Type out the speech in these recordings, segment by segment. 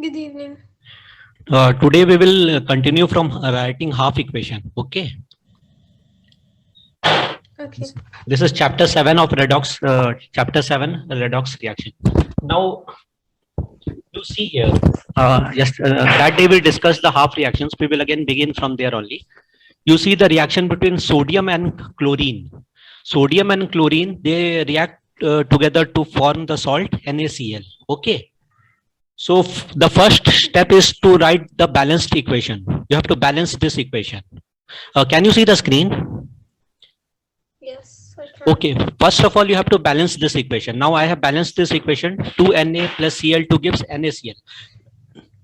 Good evening. Today we will continue from writing half equation. Okay. Okay. This is chapter 7 of redox. Chapter 7 redox reaction. Now you see here. That day we discussed the half reactions. We will again begin from there only. You see the reaction between sodium and chlorine. Sodium and chlorine, they react together to form the salt NaCl. Okay. So the first step is to write the balanced equation. You have to balance this equation. Can you see the screen? Yes, I can. Okay, first of all, you have to balance this equation. Now I have balanced this equation. 2Na plus Cl2 gives NaCl.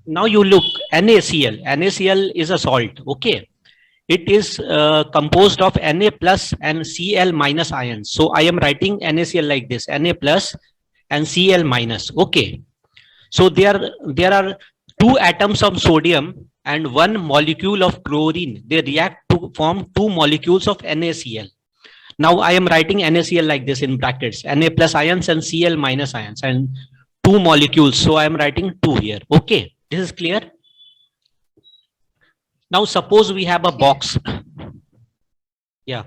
Now you look, NaCl. NaCl is a salt. Okay. It is composed of Na plus and Cl minus ions. So I am writing NaCl like this, Na plus and Cl minus. Okay. So there are two atoms of sodium and one molecule of chlorine. They react to form two molecules of NaCl. Now I am writing NaCl like this in brackets, Na plus ions and Cl minus ions and two molecules. So I am writing 2 here. Okay, this is clear. Now suppose we have a box. Yeah.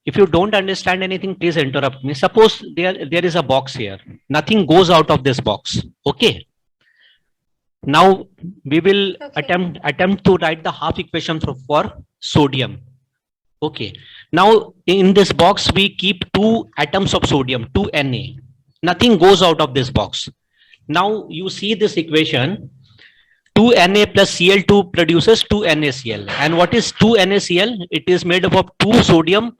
If you don't understand anything, please interrupt me. Suppose there is a box here. Nothing goes out of this box. Okay. Now we will attempt to write the half equation for sodium. Okay. Now in this box we keep two atoms of sodium, 2Na. Nothing goes out of this box. Now you see this equation. 2Na plus Cl2 produces 2NaCl. And what is 2NaCl? It is made up of 2 sodium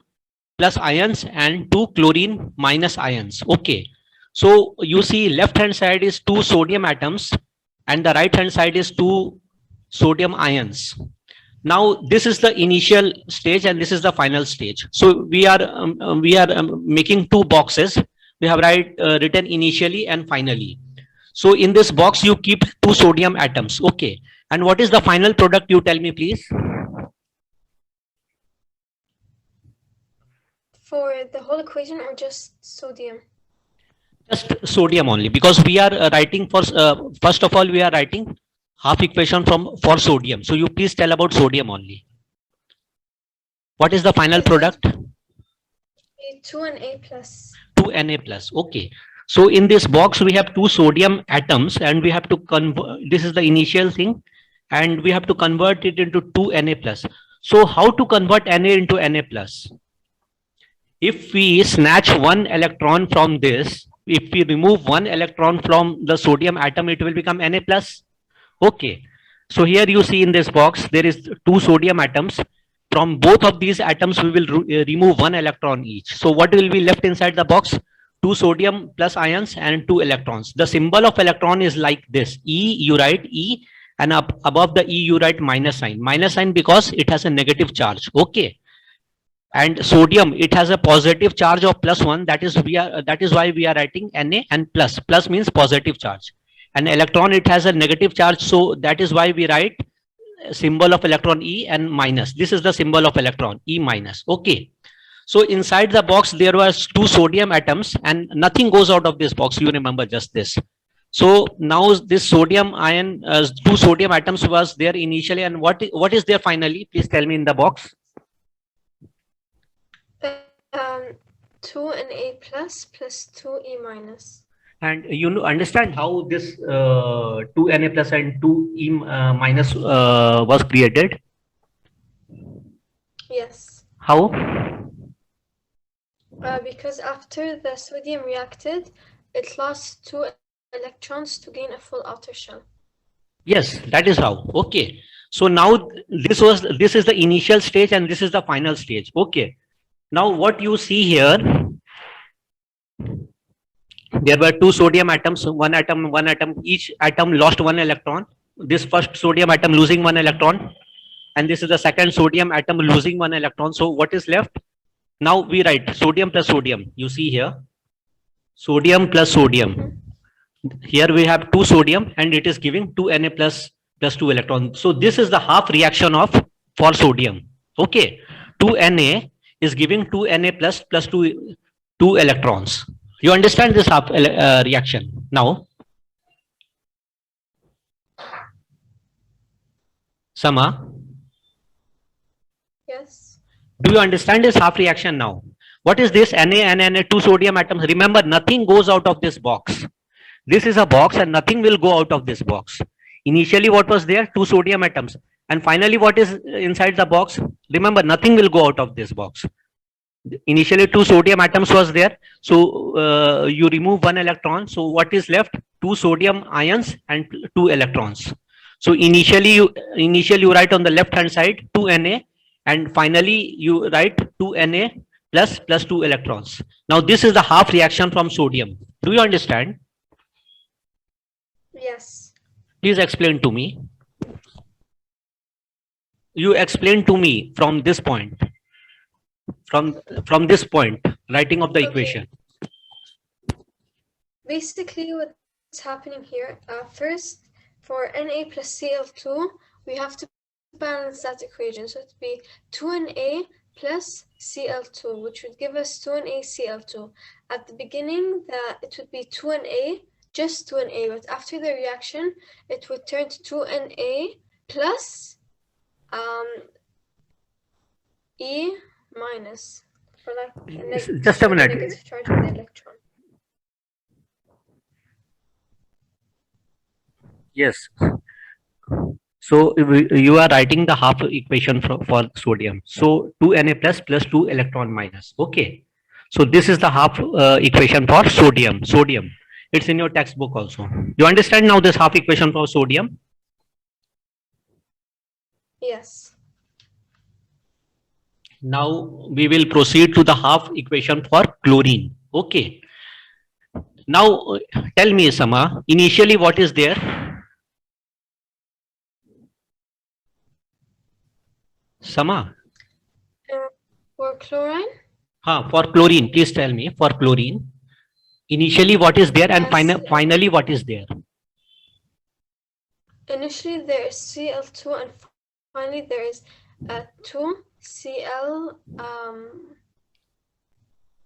plus ions and 2 chlorine minus ions. Okay. So you see left hand side is 2 sodium atoms and the right hand side is 2 sodium ions. Now this is the initial stage and this is the final stage. So we are making two boxes. We have written initially and finally. So in this box you keep 2 sodium atoms. Okay. And what is the final product, you tell me please? For the whole equation or just sodium? Just sodium only, because we are writing for first of all we are writing half equation for sodium. So you please tell about sodium only. What is the final product? 2Na plus. 2Na plus. Okay. So in this box we have 2 sodium atoms and we have to convert, this is the initial thing, and we have to convert it into 2Na plus. So how to convert Na into Na plus? If we snatch one electron from this, if we remove one electron from the sodium atom, it will become Na plus. Okay. So here you see in this box, there is 2 sodium atoms. From both of these atoms, we will remove one electron each. So what will be left inside the box? 2 sodium plus ions and 2 electrons. The symbol of electron is like this. E, you write E, and above the E, you write minus sign. Minus sign because it has a negative charge. Okay. And sodium, it has a positive charge of +1. That is why we are writing Na and plus. Plus means positive charge. And electron, it has a negative charge. So that is why we write symbol of electron E and minus. This is the symbol of electron, E minus. Okay. So inside the box, there was 2 sodium atoms and nothing goes out of this box. You remember just this. So now this sodium ion, 2 sodium atoms was there initially. And what is there finally? Please tell me in the box. 2Na plus 2E minus. And you understand how this 2Na plus and 2E minus was created? Yes. How? Because after the sodium reacted, it lost 2 electrons to gain a full outer shell. Yes, that is how. Okay. So now this is the initial stage and this is the final stage. Okay. Now what you see here, there were 2 sodium atoms, one atom, each atom lost 1 electron. This first sodium atom losing 1 electron, and this is the second sodium atom losing 1 electron. So what is left? Now we write sodium plus sodium. You see here, sodium plus sodium. Here we have 2 sodium and it is giving 2Na plus 2 electrons. So this is the half reaction for sodium. Okay, 2Na is giving 2Na plus 2 electrons. You understand this half reaction now? Sama, Yes. do you understand this half reaction now? What is this? Na and Na, two sodium atoms. Remember, nothing goes out of this box. This is a box and nothing will go out of this box. Initially, what was there? Two sodium atoms. And finally, what is inside the box? Remember, nothing will go out of this box. Initially, two sodium atoms was there. So you remove one electron. So what is left? Two sodium ions and two electrons. So initially you write on the left hand side 2Na, and finally you write 2Na plus 2 electrons. Now this is the half reaction from sodium. Do you understand? Yes. Please explain to me. You explain to me from this point. From this point, writing of the Okay. equation. Basically, what's happening here, first, for Na plus Cl2, we have to balance that equation. So it would be 2Na plus Cl2, which would give us 2Na Cl2. At the beginning, it would be 2Na, just 2Na, but after the reaction, it would turn to 2Na plus E minus, for like Just a minute. negative charge of the electron. Yes. So you are writing the half equation for sodium. So 2Na plus 2 electron minus. Okay. So this is the half equation for sodium. It's in your textbook also. You understand now this half equation for sodium? Yes. Now we will proceed to the half equation for chlorine. Okay. Now tell me, Sama, initially what is there? Sama? For chlorine? For chlorine, please tell me, for chlorine, initially what is there and Yes. finally what is there? Initially there is Cl2 and finally there is 2Cl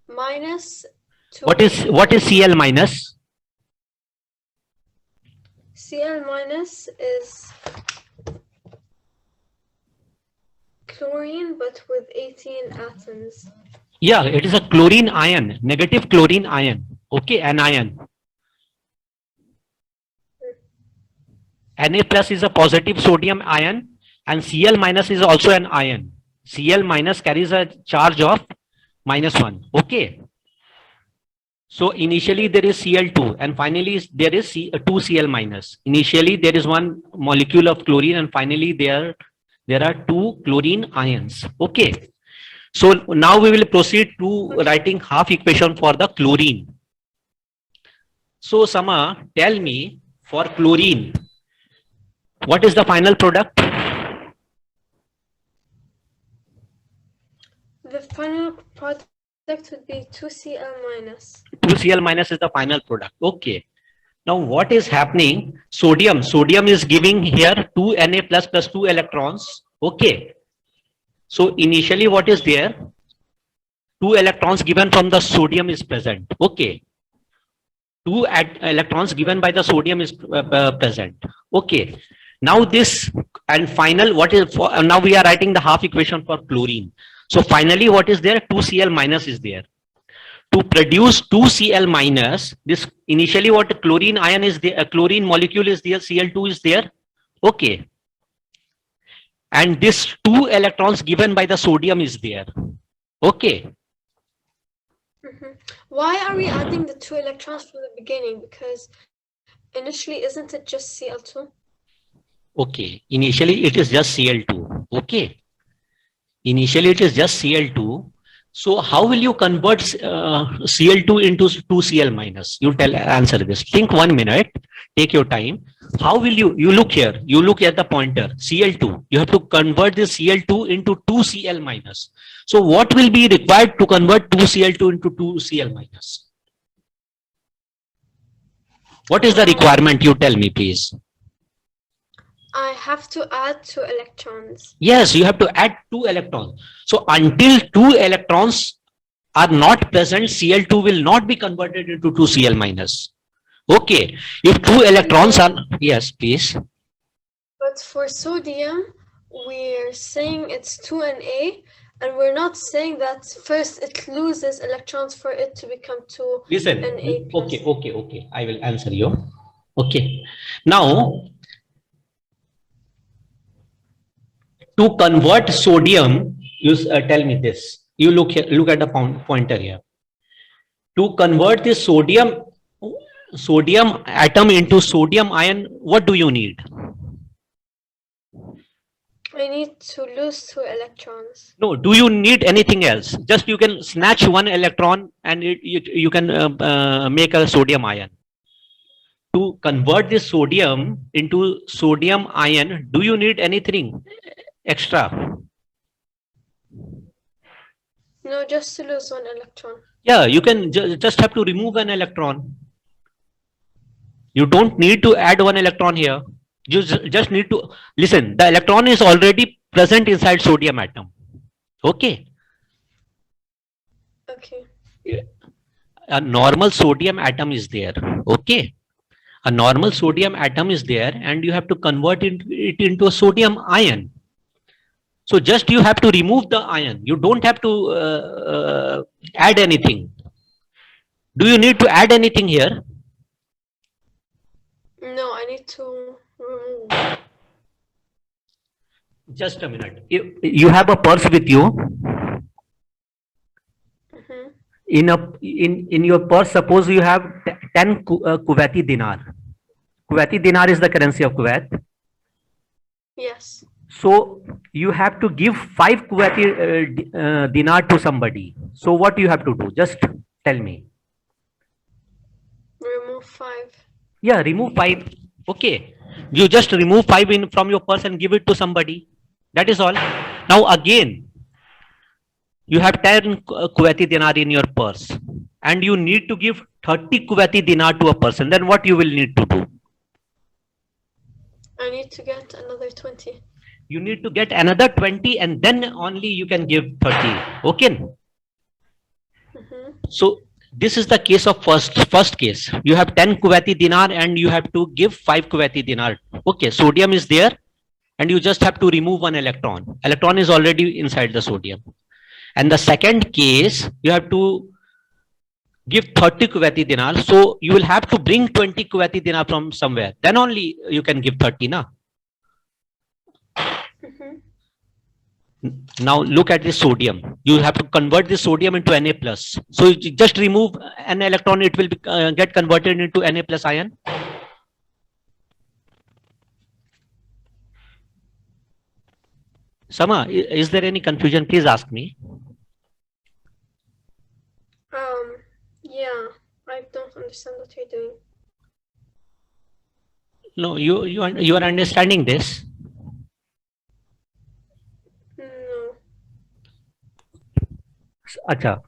minus 2. What is Cl minus? Cl minus is chlorine but with 18 atoms. Yeah, it is a chlorine ion, negative chlorine ion. Okay, anion. Na plus is a positive sodium ion and Cl minus is also an ion. Cl minus carries a charge of -1. Okay. So initially there is Cl2 and finally there is 2Cl minus. Initially there is one molecule of chlorine and finally there are two chlorine ions. Okay. So now we will proceed to writing half equation for the chlorine. So Sama, tell me, for chlorine, what is the final product? The final product would be 2Cl minus. 2Cl minus is the final product. Okay. Now what is happening? Sodium is giving here 2Na plus 2 electrons. Okay. So initially what is there? 2 electrons given from the sodium is present. Okay. 2 electrons given by the sodium is present. Okay. Now this and final, what is for, now we are writing the half equation for chlorine. So finally what is there? 2Cl minus is there. To produce 2Cl minus, this initially what chlorine ion is there, a chlorine molecule is there, Cl2 is there. Okay. And this 2 electrons given by the sodium is there. Okay. Why are we adding the 2 electrons from the beginning? Because initially, isn't it just Cl2? Okay. Initially, it is just Cl2. Okay. Initially, it is just Cl2. So how will you convert Cl2 into 2Cl minus? You answer this. Think 1 minute. Take your time. How will you look here? You look at the pointer Cl2. You have to convert this Cl2 into 2Cl minus. So what will be required to convert 2Cl2 into 2Cl minus? What is the requirement? You tell me, please. I have to add 2 electrons. Yes, you have to add 2 electrons. So until 2 electrons are not present, Cl2 will not be converted into 2Cl minus. Okay. If 2 electrons are, yes, please. But for sodium, we're saying it's 2Na, and we're not saying that first it loses electrons for it to become 2Na+. Listen, okay. I will answer you. Okay. Now, to convert sodium, you tell me this. You look here, look at the pointer here. To convert this sodium atom into sodium ion, what do you need? I need to lose 2 electrons. No, do you need anything else? Just you can snatch 1 electron and you can make a sodium ion. To convert this sodium into sodium ion, do you need anything extra? No, just to lose 1 electron. Yeah, you can just have to remove an electron. You don't need to add 1 electron here. You just need to listen. The electron is already present inside sodium atom. Okay. Okay. A normal sodium atom is there. Okay. A normal sodium atom is there, and you have to convert it into a sodium ion. So just you have to remove the ion. You don't have to add anything. Do you need to add anything here? No, I need to remove. Just a minute. You have a purse with you. In your purse, suppose you have 10 Kuwaiti dinar. Kuwaiti dinar is the currency of Kuwait. Yes. So you have to give 5 Kuwaiti dinar to somebody. So what you have to do? Just tell me. Remove 5. Yeah, remove 5. Okay. You just remove 5 from your purse and give it to somebody. That is all. Now again, you have 10 Kuwaiti dinar in your purse and you need to give 30 Kuwaiti dinar to a person. Then what you will need to do? I need to get another 20. You need to get another 20 and then only you can give 30. Okay. So this is the case of first case. You have 10 Kuwaiti dinar and you have to give 5 Kuwaiti dinar. Okay, sodium is there and you just have to remove 1 electron. Electron is already inside the sodium. And the second case, you have to give 30 Kuwaiti dinar. So you will have to bring 20 Kuwaiti dinar from somewhere. Then only you can give 30 na. Now look at the sodium. You have to convert the sodium into Na+. So you just remove an electron, it will be, get converted into Na+ ion. Sama, is there any confusion? Please ask me. Yeah, I don't understand what you're doing. No, you are understanding this. No. Acha,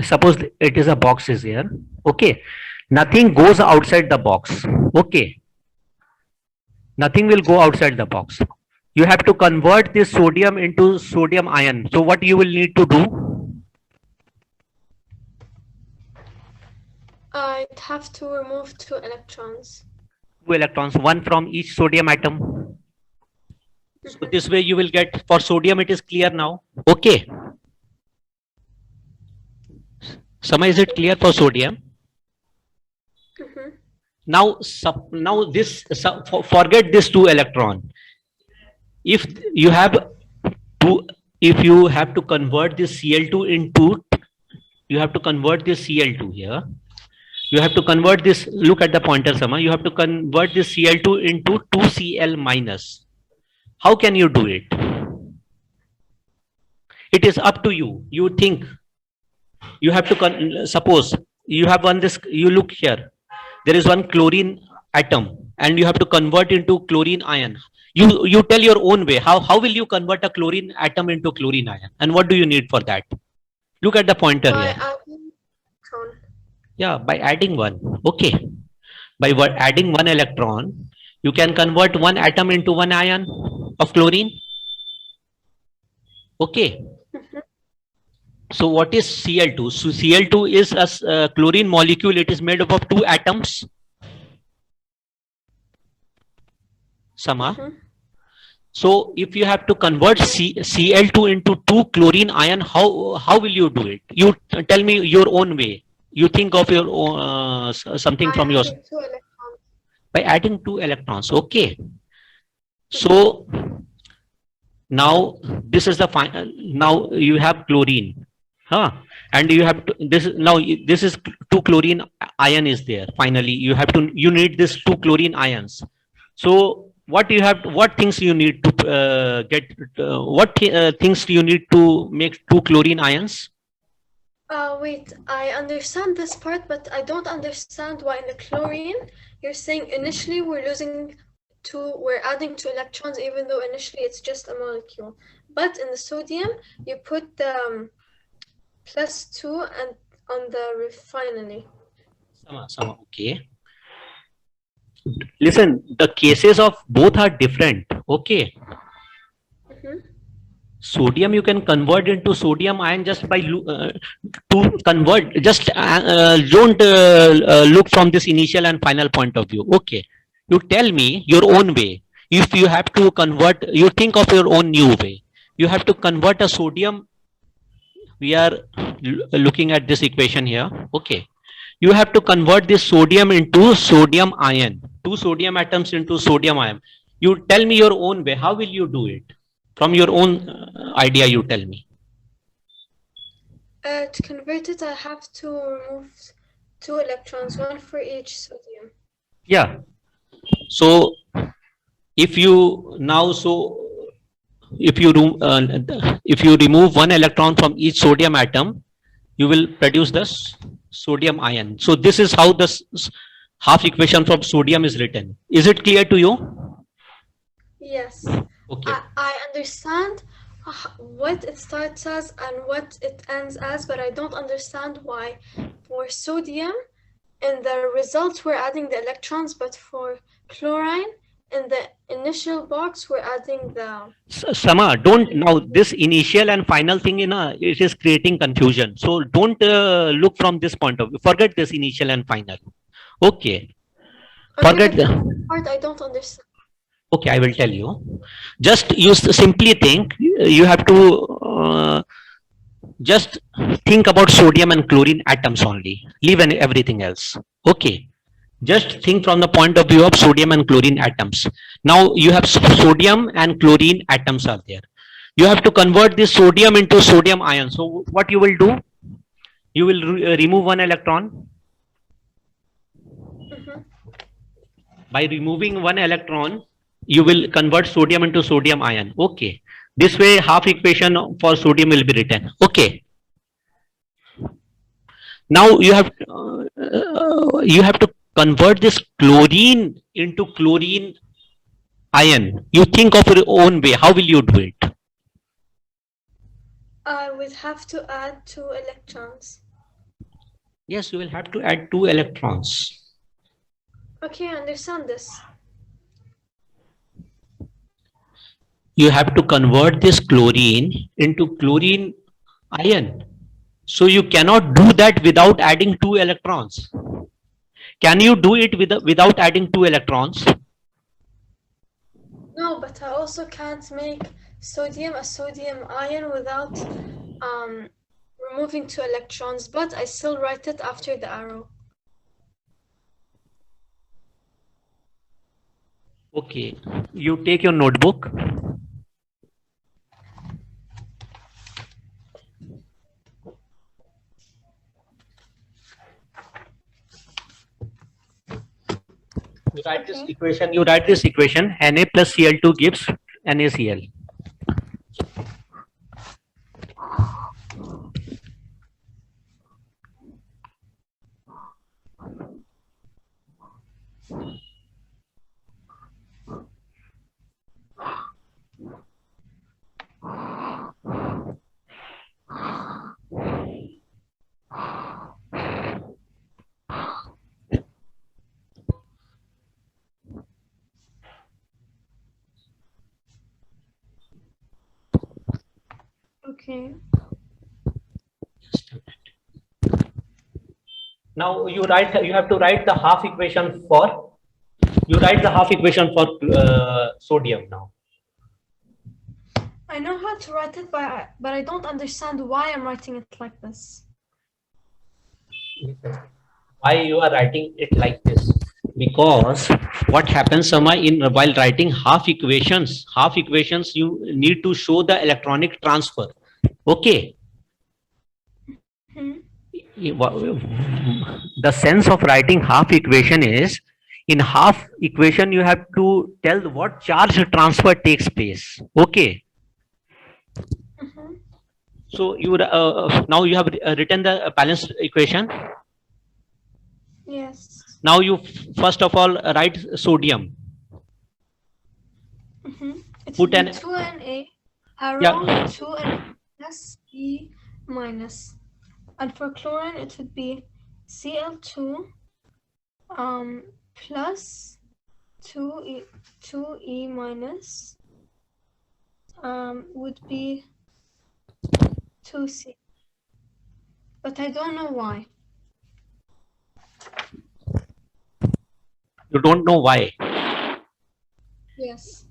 suppose it is a box is here. Okay, nothing goes outside the box. Okay, nothing will go outside the box. You have to convert this sodium into sodium ion. So what you will need to do? I'd have to remove 2 electrons. 2 electrons, 1 from each sodium atom. So this way you will get, for sodium it is clear now. Okay. Sama, is it clear for sodium? Now this, forget this 2 electron. If you have to convert this Cl2 into, you have to convert this Cl2 here. You have to convert this, look at the pointer, Sama. You have to convert this Cl2 into 2Cl-. How can you do it? It is up to you. You think. You have to, suppose you have this, you look here. There is 1 chlorine atom and you have to convert into chlorine ion. You tell your own way. How will you convert a chlorine atom into chlorine ion? And what do you need for that? Look at the pointer here. Yeah, by adding 1. Okay. By adding 1 electron, you can convert 1 atom into 1 ion of chlorine. Okay. So what is Cl2? So Cl2 is a chlorine molecule. It is made up of 2 atoms. Sama. So if you have to convert Cl2 into 2 chlorine ion, how will you do it? You tell me your own way. You think of your own, something By from your adding 2 electrons. by adding 2 electrons. Okay. So now this is the final. Now you have chlorine, huh? And you have to, this is now this is 2 chlorine ion is there. Finally, you need this 2 chlorine ions. So what things you need to get things you need to make 2 chlorine ions? Wait, I understand this part, but I don't understand why in the chlorine you're saying initially we're adding 2 electrons, even though initially it's just a molecule. But in the sodium, you put the +2 and on the finally. Okay. Listen, the cases of both are different. Okay. Sodium you can convert into sodium ion just by to convert. Just don't look from this initial and final point of view. Okay. You tell me your own way. If you have to convert, you think of your own new way. You have to convert a sodium. We are looking at this equation here. Okay. You have to convert this sodium into sodium ion. 2 sodium atoms into sodium ion. You tell me your own way. How will you do it? From your own idea, you tell me. To convert it, I have to remove 2 electrons, one for each sodium. Yeah. So if you now if you remove 1 electron from each sodium atom, you will produce this sodium ion. So this is how this half equation from sodium is written. Is it clear to you? Yes. Okay. I understand what it starts as and what it ends as, but I don't understand why for sodium in the results we're adding the electrons, but for chlorine in the initial box we're adding the Sama, don't now this initial and final thing it is creating confusion. So don't look from this point of view. Forget this initial and final. Okay. Forget the part I don't understand. Okay, I will tell you. Just you simply think you have to just think about sodium and chlorine atoms only. Leave everything else. Okay. Just think from the point of view of sodium and chlorine atoms. Now you have sodium and chlorine atoms are there. You have to convert this sodium into sodium ion. So what you will do? You will remove 1 electron. By removing 1 electron, you will convert sodium into sodium ion. Okay. This way half equation for sodium will be written. Okay. Now you have to convert this chlorine into chlorine ion. You think of your own way. How will you do it? I would have to add 2 electrons. Yes, you will have to add 2 electrons. Okay, I understand this. You have to convert this chlorine into chlorine ion. So you cannot do that without adding 2 electrons. Can you do it without adding 2 electrons? No, but I also can't make sodium a sodium ion without removing 2 electrons, but I still write it after the arrow. Okay, you take your notebook. You write this equation. You write this equation. Na plus Cl2 gives NaCl. Okay. Now you have to write the half equation for. You write the half equation for sodium now. I know how to write it, but I don't understand why I'm writing it like this. Why you are writing it like this? Because what happens, Sama, in while writing half equations you need to show the electronic transfer. Okay. Hmm. The sense of writing half equation is, in half equation you have to tell what charge transfer takes place. Okay. Mm-hmm. So you now you have written the balanced equation. Yes. Now you first of all write sodium. Mm-hmm. It Put should an be 2Na arrow Yeah. 2Na plus E minus. And for chlorine, it would be Cl2 plus 2E minus would be 2C. But I don't know why. You don't know why. Yes.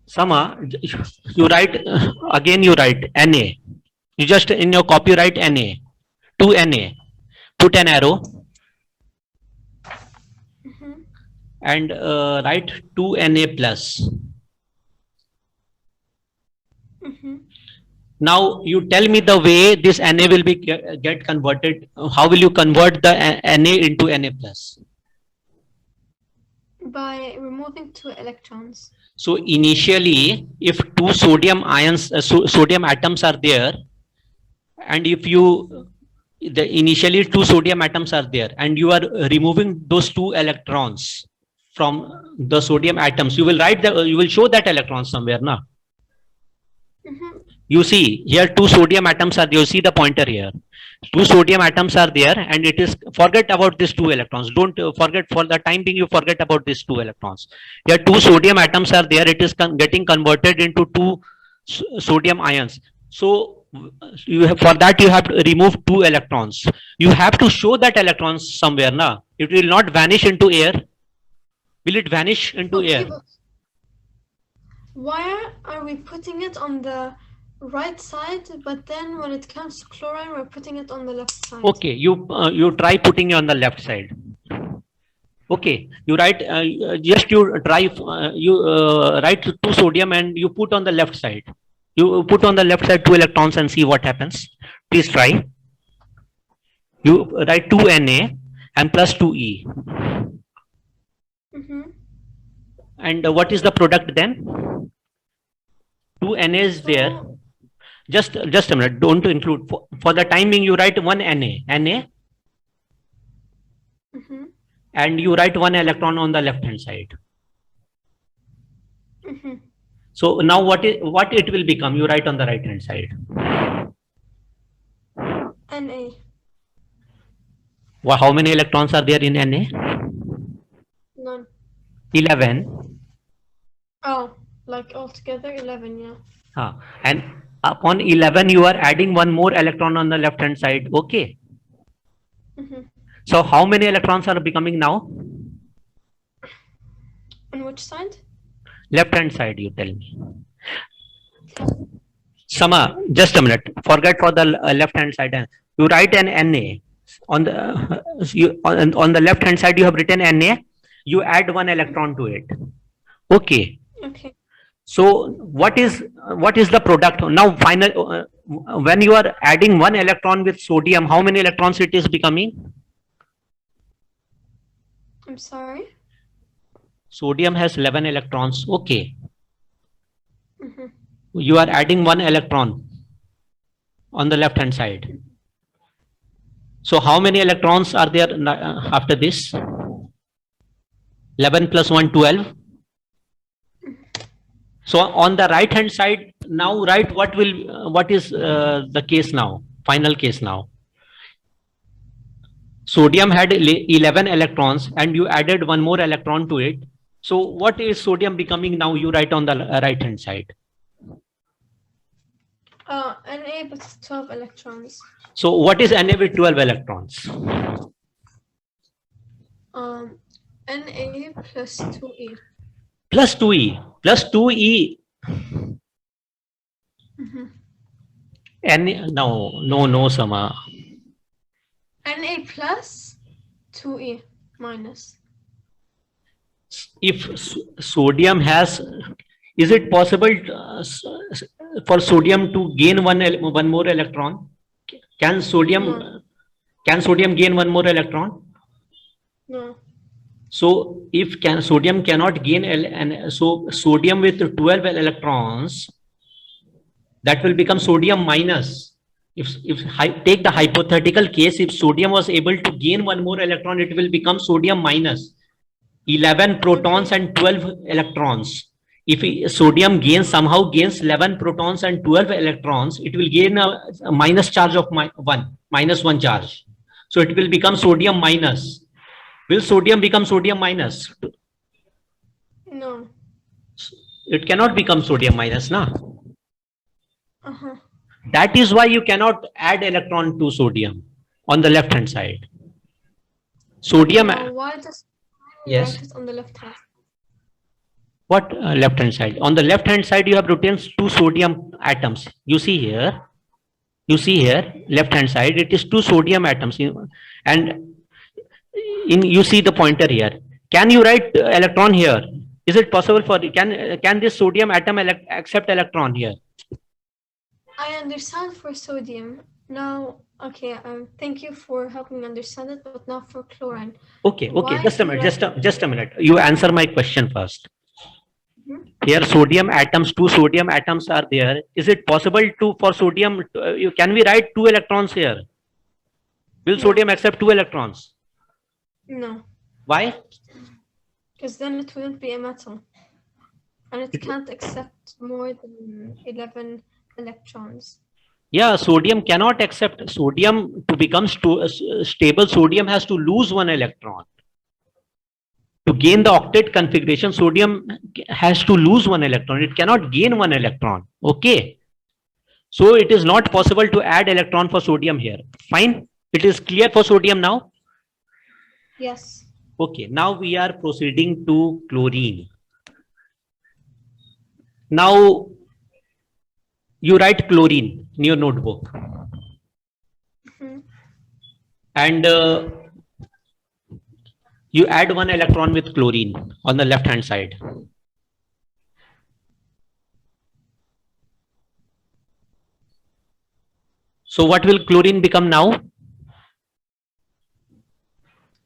Sama, you write again. You write Na. You just in your copy write Na. 2Na. Put an arrow. Mm-hmm. And write 2Na plus. Mm-hmm. Now you tell me the way this Na will be get converted. How will you convert the Na into Na plus? By removing 2 electrons. So initially, if two sodium ions, sodium atoms are there, and if you initially two sodium atoms are there, and you are removing those 2 electrons from the sodium atoms, you will show that electron somewhere, na? Mm-hmm. You see here 2 sodium atoms are there. You see the pointer here. 2 sodium atoms are there, and it is, forget about these 2 electrons. Don't forget, for the time being, you forget about these 2 electrons. Here 2 sodium atoms are there. It is getting converted into 2 sodium ions. So you have, for that you have to remove 2 electrons. You have to show that electrons somewhere, na? It will not vanish into air. Will it vanish into air? Why are we putting it on the right side, but then when it comes to chlorine, we're putting it on the left side? Okay, you try putting it on the left side. Okay, you write just you try write 2 sodium and you put on the left side. You put on the left side 2 electrons and see what happens. Please try. You write 2Na and plus 2E. Mm-hmm. And what is the product then? 2Na is there. Just a minute. Don't include. For the timing, you write 1 Na. Mm-hmm. And you write 1 electron on the left hand side. Mm-hmm. So now what it will become? You write on the right hand side. Na. Well, how many electrons are there in Na? None. 11. Oh, like altogether 11, yeah. And upon 11, you are adding 1 more electron on the left hand side. Okay. Mm-hmm. So how many electrons are becoming now? On which side? Left hand side, you tell me. Sama, just a minute. Forget for the left hand side. You write an Na. On the left hand side, you have written Na. You add 1 electron to it. Okay. Okay. So what is the product now? Final when you are adding 1 electron with sodium, how many electrons it is becoming? I'm sorry. Sodium has 11 electrons. Okay. Mm-hmm. You are adding 1 electron on the left hand side. So how many electrons are there after this? 11 plus 1, 12. So on the right hand side, now write what is the case now, final case now. Sodium had 11 electrons and you added 1 more electron to it. So what is sodium becoming now? You write on the right hand side. Na with 12 electrons. So what is Na with 12 electrons? Na plus 2E. Plus 2E. Plus 2E No, Sama. Na plus 2E minus. If sodium has, is it possible for sodium to gain one more electron? Can sodium No. can sodium gain one more electron? No. So if sodium cannot gain and so sodium with 12 electrons, that will become sodium minus. If take the hypothetical case, if sodium was able to gain one more electron, it will become sodium minus 11 protons and 12 electrons. If sodium somehow gains 11 protons and 12 electrons, it will gain a minus charge of minus one charge. So it will become sodium minus. Will sodium become sodium minus? No. It cannot become sodium minus, na? Uh-huh. That is why you cannot add electron to sodium on the left hand side. Sodium. Why does yes. write it on the left hand? What left hand side? On the left hand side, you have written 2 sodium atoms. You see here, left hand side, it is 2 sodium atoms. And you see the pointer here. Can you write electron here? Is it possible for, can this sodium atom accept electron here? I understand for sodium. Now, okay, thank you for helping me understand it, but not for chlorine. Okay, just a minute, just a minute. You answer my question first. Here sodium atoms, 2 sodium atoms are there. Is it possible for sodium, can we write 2 electrons here? Will sodium accept 2 electrons? No. Why? Because then it wouldn't be a metal. And it can't accept more than 11 electrons. Yeah, sodium cannot accept. Sodium, to become stable, sodium has to lose 1 electron. To gain the octet configuration, sodium has to lose 1 electron. It cannot gain 1 electron. Okay. So it is not possible to add electron for sodium here. Fine. It is clear for sodium now? Yes. Okay. Now we are proceeding to chlorine. Now you write chlorine in your notebook. And you add 1 electron with chlorine on the left hand side. So what will chlorine become now?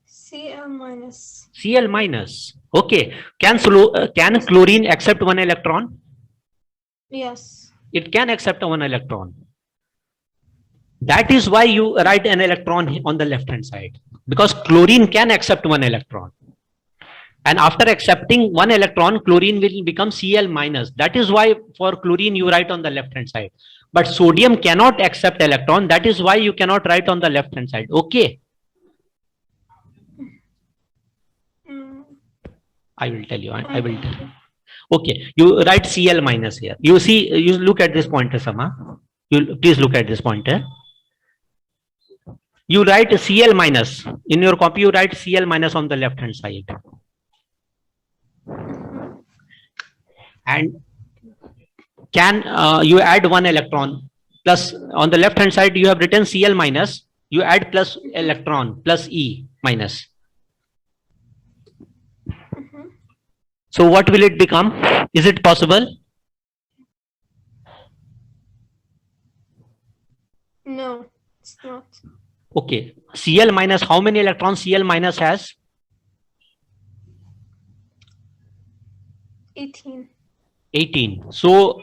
Cl minus. Cl minus. Okay. Can chlorine accept 1 electron? Yes. It can accept 1 electron. That is why you write an electron on the left hand side, because chlorine can accept 1 electron. And after accepting 1 electron, chlorine will become Cl minus. That is why for chlorine you write on the left hand side. But sodium cannot accept electron. That is why you cannot write on the left hand side. Okay. I will tell you. I will tell you. Okay. You write Cl minus here. You see, you look at this pointer, Sama. You please look at this pointer. You write Cl minus. In your copy, you write Cl minus on the left hand side. And can you add 1 electron plus on the left hand side you have written Cl minus, you add plus electron plus E minus. So what will it become? Is it possible? No, it's not. Okay. Cl minus, how many electrons Cl minus has? 18. 18. So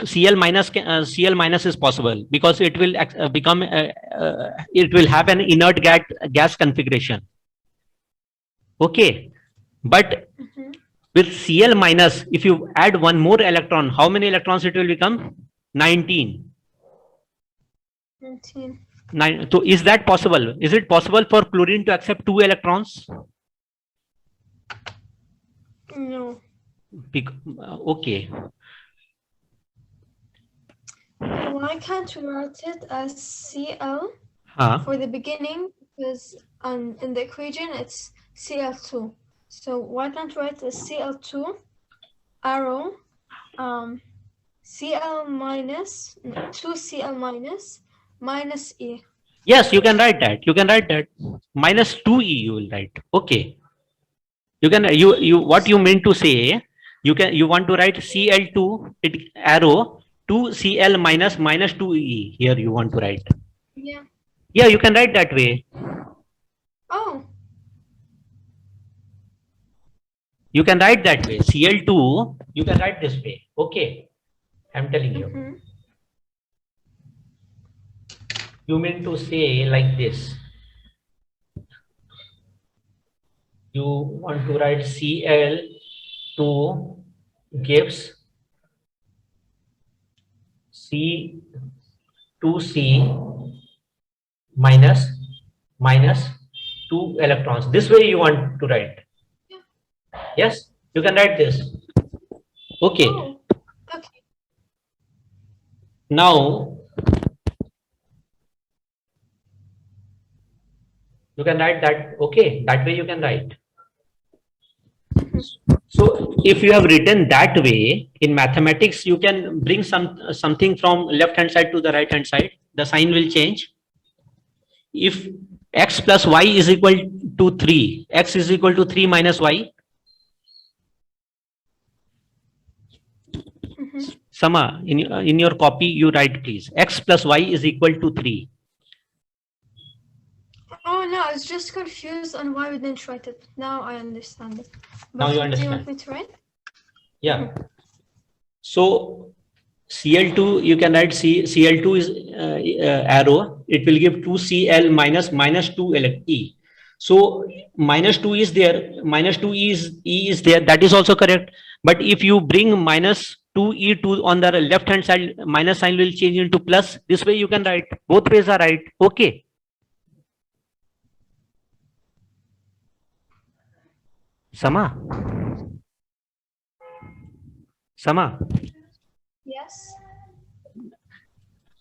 Cl minus is possible because it will become it will have an inert gas configuration. Okay, but with Cl minus, if you add 1 more electron, how many electrons it will become? 19. 19. So is that possible? Is it possible for chlorine to accept 2 electrons? No. Okay. Why can't we write it as Cl for the beginning? Because in the equation it's Cl2. So why can't we write as Cl2 arrow CL minus 2CL minus E. Yes, you can write that. You can write that. Minus 2E you will write. Okay. You can you what you mean to say, you want to write Cl2 arrow 2Cl minus 2E here you want to write. Yeah. Yeah, you can write that way. Oh. You can write that way. Cl2 you can write this way. Okay. I'm telling you. Mm-hmm. You mean to say like this. You want to write Cl2 gives C2C minus 2 electrons. This way you want to write. Yes, you can write this. Okay. Oh. Okay. Now you can write that. Okay, that way you can write. So if you have written that way in mathematics, you can bring something from left hand side to the right hand side. The sign will change. If x plus y is equal to 3, x is equal to 3 minus y. Sama, in your copy you write please. X plus y is equal to 3. Oh no, I was just confused on why we didn't write it. Now I understand it. But Now you what do you understand. want me to write? Yeah. So Cl2 you can write Cl2 is arrow. It will give 2Cl minus 2 E. So minus 2 is there. Minus 2 E is there. That is also correct. But if you bring minus 2E2 on the left hand side, minus sign will change into plus. This way you can write. Both ways are right. Okay. Sama. Yes.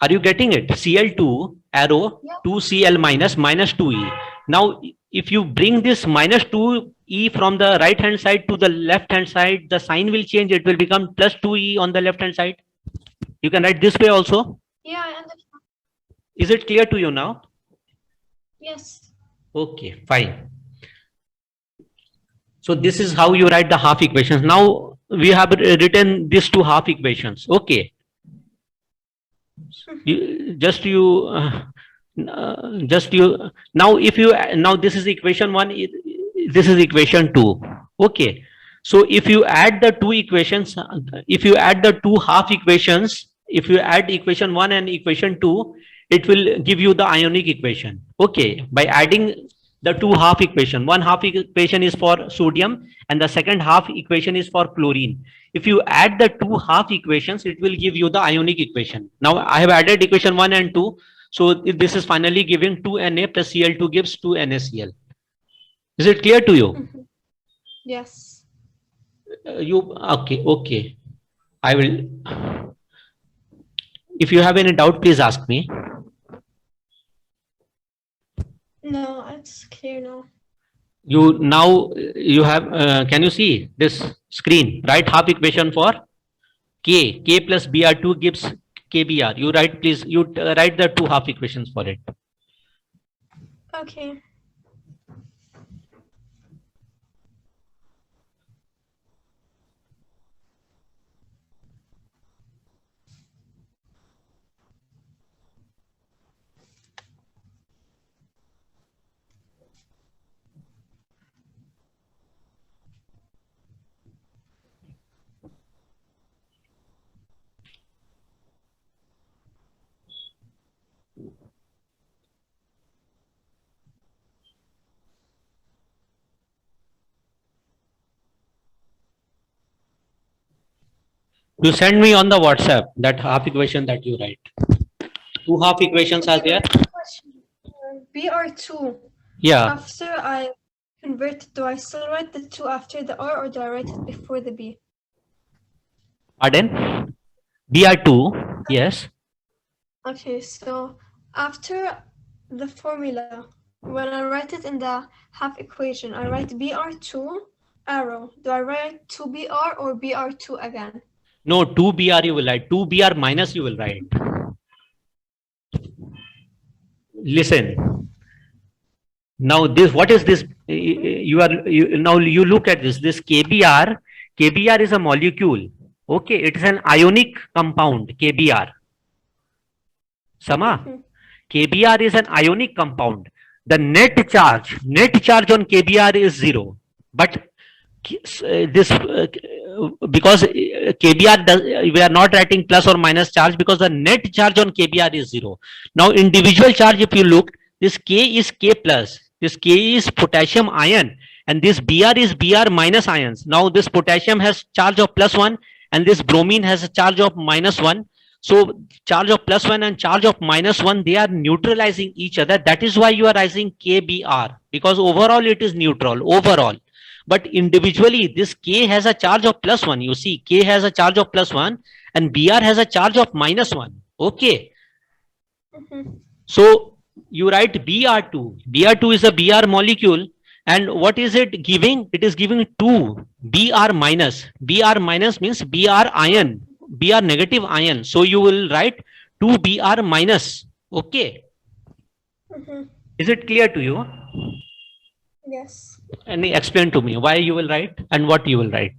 Are you getting it? Cl2 arrow 2Cl minus 2E. Now, if you bring this minus 2E from the right hand side to the left hand side, the sign will change. It will become plus 2E on the left hand side. You can write this way also. Yeah, I understand. Is it clear to you now? Yes. Okay, fine. So this is how you write the half equations. Now we have written these two half equations. Okay. Now if you now this is equation 1, this is equation 2. Okay, so if you add the two equations, if you add the two half equations, if you add equation 1 and equation 2, it will give you the ionic equation. Okay, by adding the two half equation, one half equation is for sodium and the second half equation is for chlorine. If you add the two half equations, it will give you the ionic equation. Now I have added equation 1 and 2. So this is finally giving 2Na plus Cl2 gives 2NaCl. Is it clear to you? Yes. Okay. I will. If you have any doubt, please ask me. No, it's clear now. You have, can you see this screen? Write half equation for K plus Br2 gives KBr. You write, please, you write the two half equations for it. Okay. You send me on the WhatsApp that half equation that you write. Two half equations are there. BR2. Yeah. After I convert it, do I still write the 2 after the R or do I write it before the B? Pardon? Br2, yes. Okay, so after the formula, when I write it in the half equation, I write BR2 arrow. Do I write 2BR or BR2 again? No, 2BR you will write. 2BR minus you will write. Listen. Now this, what is this? Now you look at this. This KBr, KBr is a molecule. Okay, it is an ionic compound. KBr. Sama. KBr is an ionic compound. The net charge on KBr is 0. But this because KBr does, we are not writing plus or minus charge because the net charge on KBr is 0. Now individual charge, if you look, this K is K plus, this K is potassium ion, and this Br is Br minus ions. Now this potassium has charge of +1 and this bromine has a charge of -1. So charge of +1 and charge of -1, they are neutralizing each other. That is why you are writing KBr, because overall it is neutral overall. But individually this K has a charge of +1. You see, K has a charge of +1 and Br has a charge of -1. Okay. So you write Br2. Br2 is a Br molecule. And what is it giving? It is giving 2 Br minus. Br minus means Br ion, Br negative ion. So you will write 2 Br minus. Okay. Is it clear to you? Yes. And explain to me why you will write and what you will write.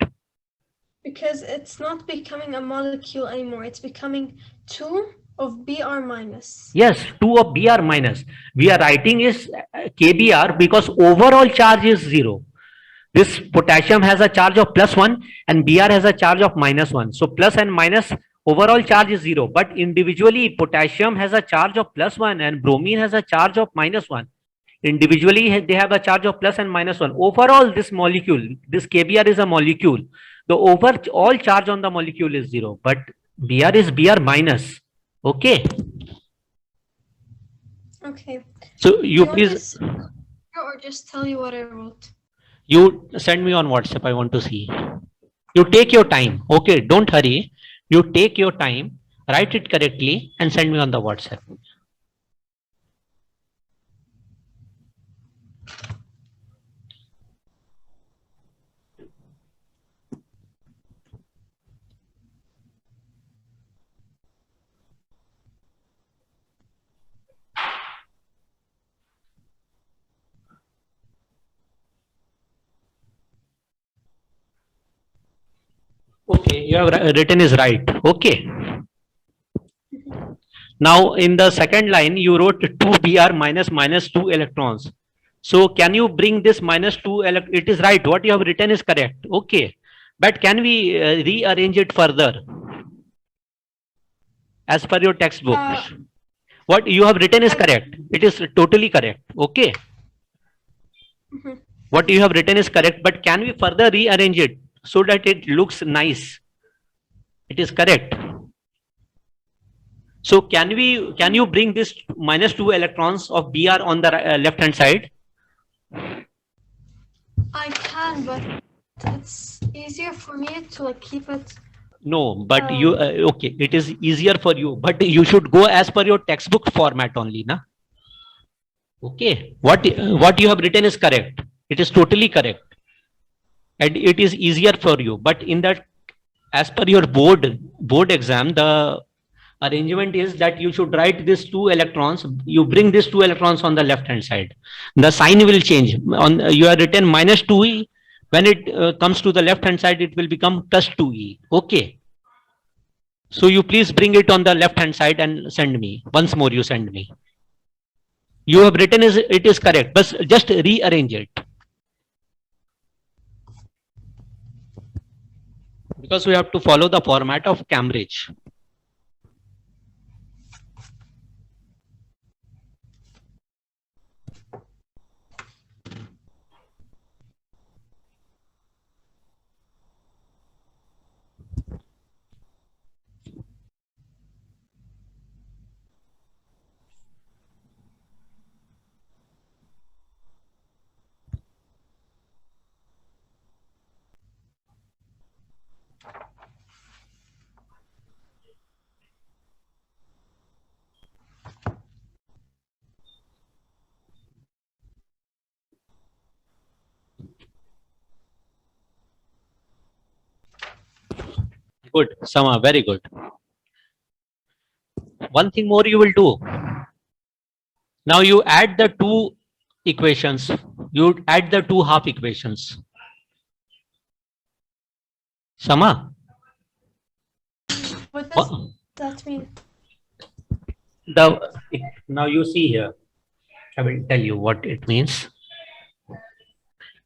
Because it's not becoming a molecule anymore. It's becoming 2 of Br minus. Yes, 2 of Br minus. We are writing is KBr because overall charge is 0. This potassium has a charge of +1 and Br has a charge of -1. So plus and minus, overall charge is 0. But individually potassium has a charge of +1 and bromine has a charge of -1. Individually they have a charge of plus and -1. Overall this molecule, this KBr is a molecule. The overall charge on the molecule is 0. But Br is Br minus. Okay. Okay. So you please. Or just tell you what I wrote. You send me on WhatsApp. I want to see. You take your time. Okay. Don't hurry. You take your time, write it correctly and send me on the WhatsApp. Okay, you have written is right. Okay. Now in the second line, you wrote 2Br minus 2 electrons. So can you bring this -2 it is right. What you have written is correct. Okay. But can we rearrange it further? As per your textbook. What you have written is correct. It is totally correct. Okay. What you have written is correct, but can we further rearrange it so that it looks nice? It is correct. So can you bring this -2 electrons of Br on the left hand side? I can, but it's easier for me to like keep it. No, but you okay, it is easier for you, but you should go as per your textbook format only, na? Okay, what you have written is correct. It is totally correct, and it is easier for you. But in that, as per your board exam, the arrangement is that you should write these 2 electrons. You bring these 2 electrons on the left hand side. The sign will change. On you have written -2e. When it comes to the left hand side, it will become +2e. Okay. So you please bring it on the left hand side and send me. Once more you send me. You have written it is correct, but just rearrange it. Because we have to follow the format of Cambridge. Good, Sama, very good. One thing more you will do. Now you add the two equations. You add the two half equations. Sama? What does that mean? Now you see here. I will tell you what it means.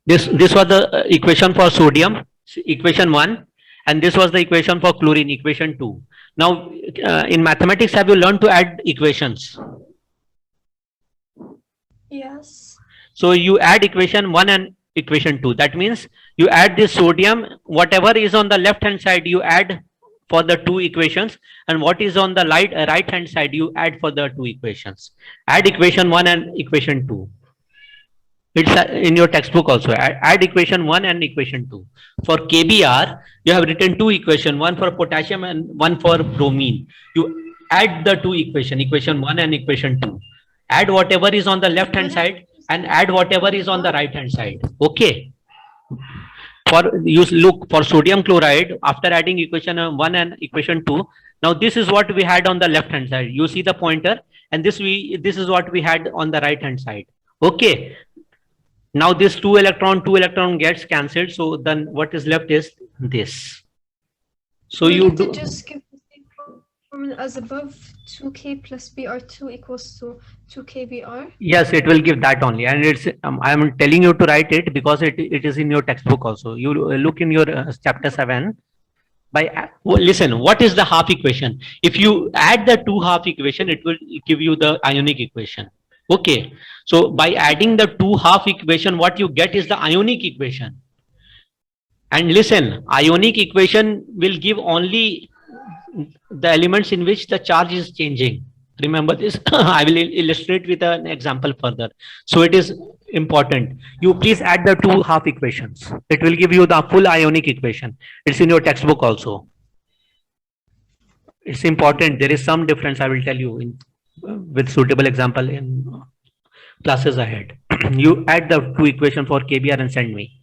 This was the equation for sodium, equation 1, and this was the equation for chlorine, equation 2. Now in mathematics, have you learned to add equations? Yes. So you add equation 1 and equation 2. That means you add this sodium, whatever is on the left hand side, you add for the two equations, and what is on the right hand side, you add for the two equations. Add equation 1 and equation 2. It's in your textbook also. Add equation 1 and equation 2. For KBr, you have written two equations, one for potassium and one for bromine. You add the two equation 1 and equation 2. Add whatever is on the left hand side and add whatever is on the right hand side. Okay. You look for sodium chloride after adding equation 1 and equation 2. Now this is what we had on the left hand side. You see the pointer, and this is what we had on the right hand side. Okay. Now this two electron gets cancelled. So then what is left is this. So you do just give the same formula as above. 2K plus Br2 equals to 2K Br. Yes, it will give that only, and it's I am telling you to write it because it is in your textbook also. You look in your chapter 7. Listen, what is the half equation? If you add the two half equation, it will give you the ionic equation. Okay, so by adding the two half equation, what you get is the ionic equation. And listen, ionic equation will give only the elements in which the charge is changing. Remember this. I will illustrate with an example further. So it is important. You please add the two half equations. It will give you the full ionic equation. It's in your textbook also. It's important. There is some difference, I will tell you in with suitable example in classes ahead. You add the two equations for KBr and send me.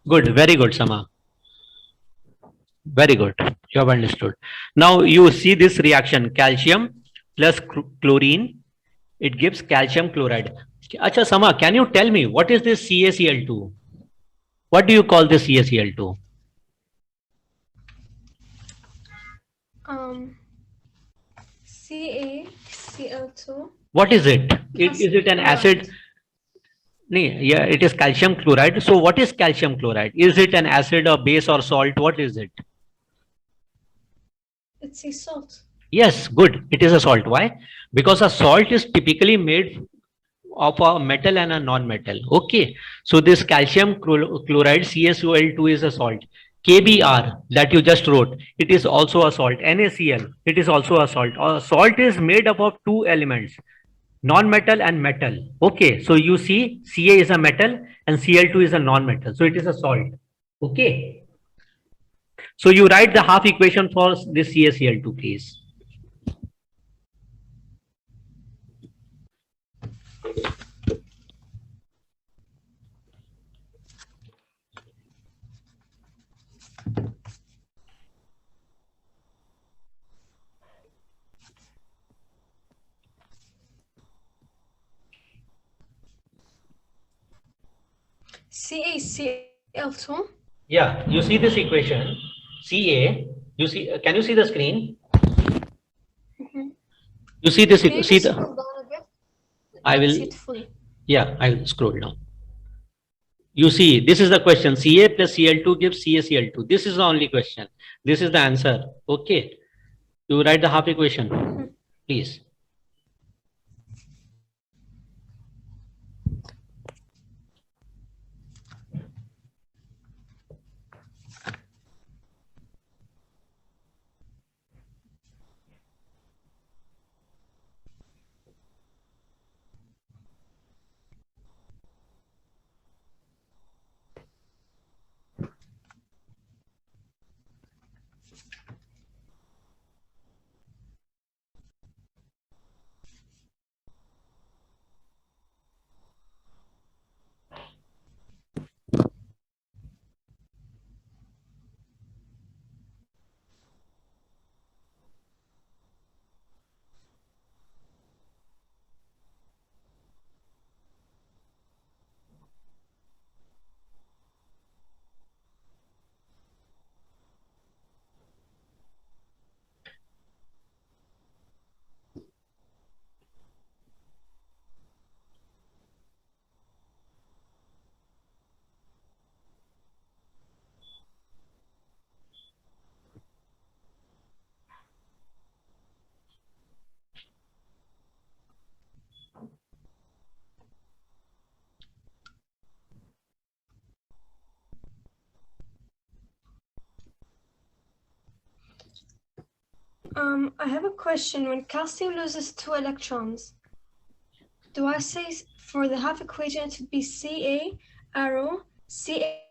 Good, very good, Sama. Very good. You have understood. Now you see this reaction, calcium plus chlorine, it gives calcium chloride. Acha, Sama, can you tell me what is this CaCl2? What do you call this CaCl2? CaCl2. What is it? Is it an acid? Yeah, it is calcium chloride. So what is calcium chloride? Is it an acid or base or salt? What is it? It's a salt. Yes, good. It is a salt. Why? Because a salt is typically made of a metal and a non-metal. Okay. So this calcium chloride, CaCl2, is a salt. KBr that you just wrote, it is also a salt. NaCl, it is also a salt. Salt is made up of two elements, non-metal and metal. Okay, so you see Ca is a metal and Cl2 is a non-metal. So it is a salt. Okay. So you write the half equation for this CaCl2, please. CaCl2. Yeah, you see this equation, Ca. You see? Can you see the screen? You see this? Can you See just the? scroll down a bit? I will. See it fully. Yeah, I will scroll down. You see, this is the question. Ca plus Cl2 gives CaCl2. This is the only question. This is the answer. Okay. You write the half equation, please. I have a question. When calcium loses 2 electrons, do I say for the half equation it would be Ca arrow Ca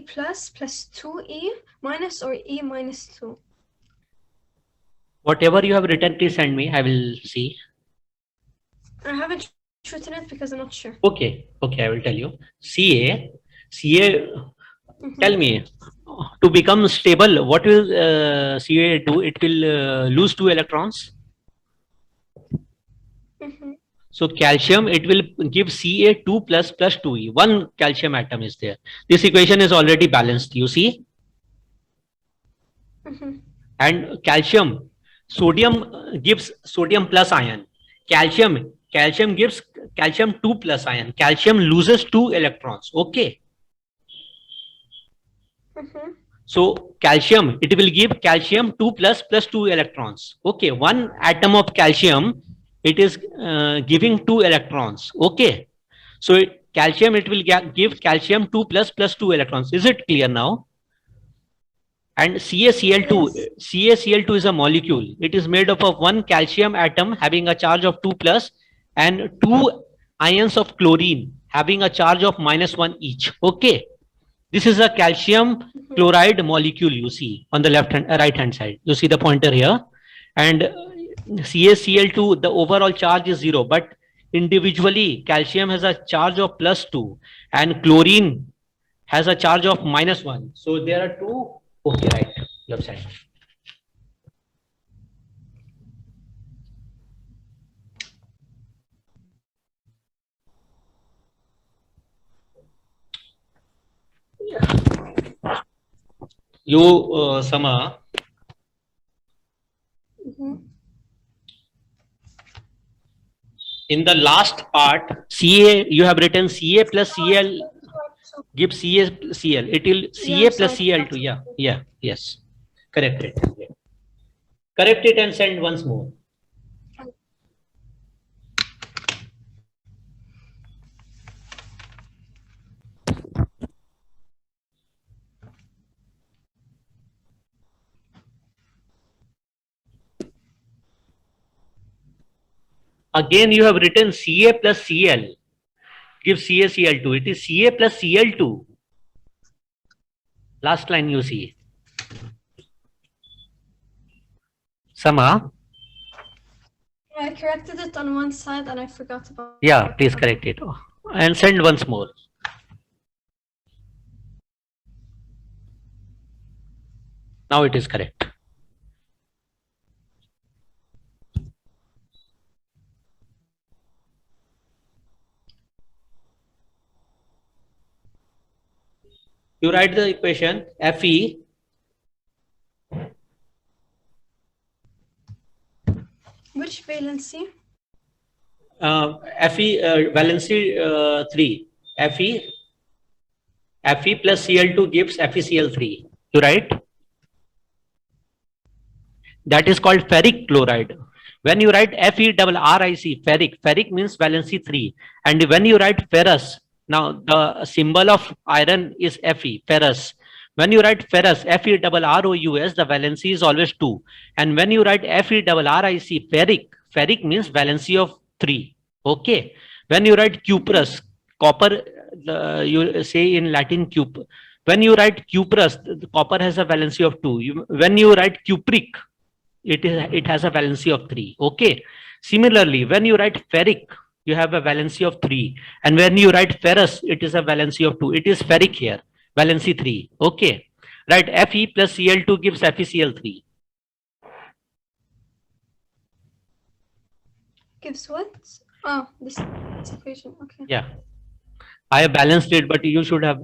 plus 2E minus or E minus 2? Whatever you have written, please send me. I will see. I haven't written it because I'm not sure. Okay. Okay, I will tell you. Ca. Tell me, to become stable, what will Ca do? It will lose 2 electrons. So calcium, it will give Ca2 plus 2E. One calcium atom is there. This equation is already balanced, you see? And calcium, sodium gives sodium plus ion. Calcium gives calcium 2 plus ion. Calcium loses 2 electrons. Okay. So calcium, it will give calcium 2 plus 2 electrons. Okay, one atom of calcium, it is giving 2 electrons. Okay, so calcium, it will give calcium 2 plus 2 electrons. Is it clear now? And CaCl2, yes. CaCl2 is a molecule. It is made up of one calcium atom having a charge of 2 plus and 2 ions of chlorine having a charge of -1 each. Okay. This is a calcium chloride molecule you see on the right hand side. You see the pointer here. And CaCl2, the overall charge is 0, but individually calcium has a charge of +2 and chlorine has a charge of -1. So there are two. Okay, right, left side. You, Sama. In the last part, Ca, you have written Ca plus Cl. Give CaCl. It will Ca plus Cl2. Yeah. Yes. Correct it. Yeah. Correct it and send once more. Again, you have written Ca plus Cl. Give CaCl2. It is Ca plus Cl2. Last line you see. Sama? I corrected it on one side and I forgot about Yeah, please correct it. And send once more. Now it is correct. You write the equation Fe. Which valency? Fe valency 3. Fe plus Cl2 gives FeCl3. You write? That is called ferric chloride. When you write FeRRIC, ferric means valency 3. And when you write ferrous, now the symbol of iron is Fe, ferrous. When you write ferrous, FeRROUS, the valency is always 2. And when you write FeRRIC, ferric means valency of 3. Okay. When you write cuprous, copper, you say in Latin cup. When you write cuprous, the copper has a valency of 2. When you write cupric, it has a valency of 3. Okay. Similarly, when you write ferric, you have a valency of 3. And when you write ferrous, it is a valency of 2. It is ferric here, valency 3. Okay. Right. Fe plus Cl2 gives FeCl3. Gives what? Oh, this equation. Okay. Yeah. I have balanced it, but you should have